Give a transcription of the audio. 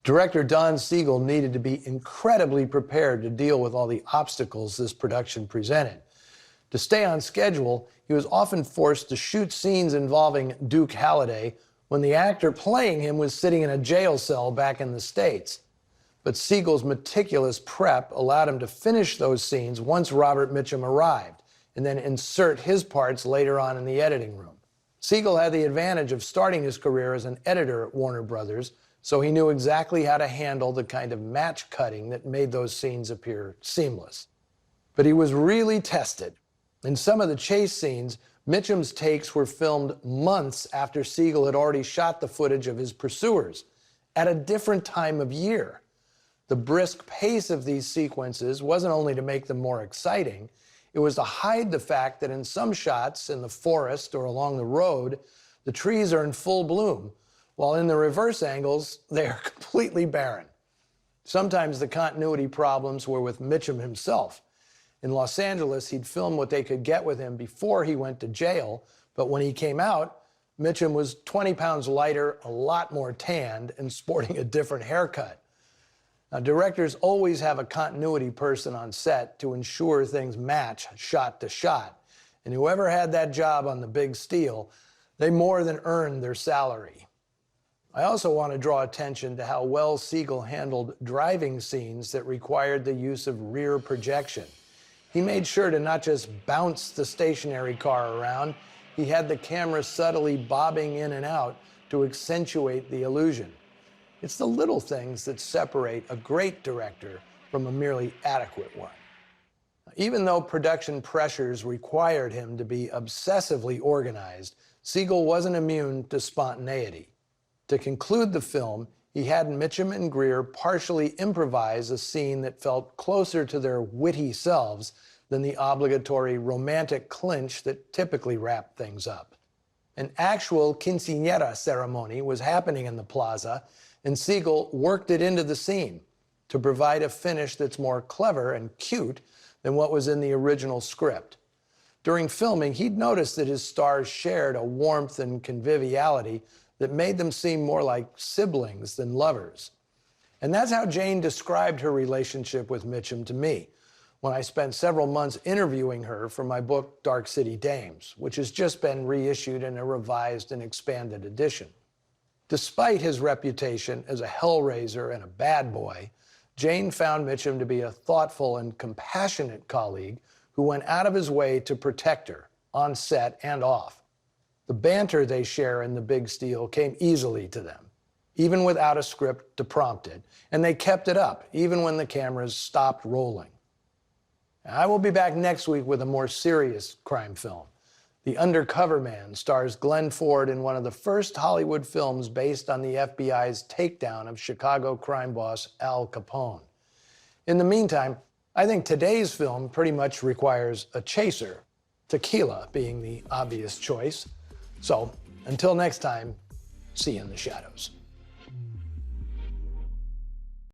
Director Don Siegel needed to be incredibly prepared to deal with all the obstacles this production presented. To stay on schedule, he was often forced to shoot scenes involving Duke Halliday when the actor playing him was sitting in a jail cell back in the States. But Siegel's meticulous prep allowed him to finish those scenes once Robert Mitchum arrived, and then insert his parts later on in the editing room. Siegel had the advantage of starting his career as an editor at Warner Brothers, so he knew exactly how to handle the kind of match cutting that made those scenes appear seamless. But he was really tested. In some of the chase scenes, Mitchum's takes were filmed months after Siegel had already shot the footage of his pursuers, at a different time of year. The brisk pace of these sequences wasn't only to make them more exciting, it was to hide the fact that in some shots in the forest or along the road, the trees are in full bloom, while in the reverse angles, they are completely barren. Sometimes the continuity problems were with Mitchum himself. In Los Angeles, he'd film what they could get with him before he went to jail, but when he came out, Mitchum was 20 pounds lighter, a lot more tanned, and sporting a different haircut. Now, directors always have a continuity person on set to ensure things match shot to shot, and whoever had that job on the big steel, they more than earned their salary. I also want to draw attention to how well Siegel handled driving scenes that required the use of rear projection. He made sure to not just bounce the stationary car around, he had the camera subtly bobbing in and out to accentuate the illusion. It's the little things that separate a great director from a merely adequate one. Even though production pressures required him to be obsessively organized, Siegel wasn't immune to spontaneity. To conclude the film, he had Mitchum and Greer partially improvise a scene that felt closer to their witty selves than the obligatory romantic clinch that typically wrapped things up. An actual quinceañera ceremony was happening in the plaza, and Siegel worked it into the scene to provide a finish that's more clever and cute than what was in the original script. During filming, he'd noticed that his stars shared a warmth and conviviality that made them seem more like siblings than lovers. And that's how Jane described her relationship with Mitchum to me when I spent several months interviewing her for my book, Dark City Dames, which has just been reissued in a revised and expanded edition. Despite his reputation as a hellraiser and a bad boy, Jane found Mitchum to be a thoughtful and compassionate colleague who went out of his way to protect her, on set and off. The banter they share in The Big Steel came easily to them, even without a script to prompt it, and they kept it up, even when the cameras stopped rolling. I will be back next week with a more serious crime film. The Undercover Man stars Glenn Ford in one of the first Hollywood films based on the FBI's takedown of Chicago crime boss Al Capone. In the meantime, I think today's film pretty much requires a chaser, tequila being the obvious choice. So, until next time, see you in the shadows.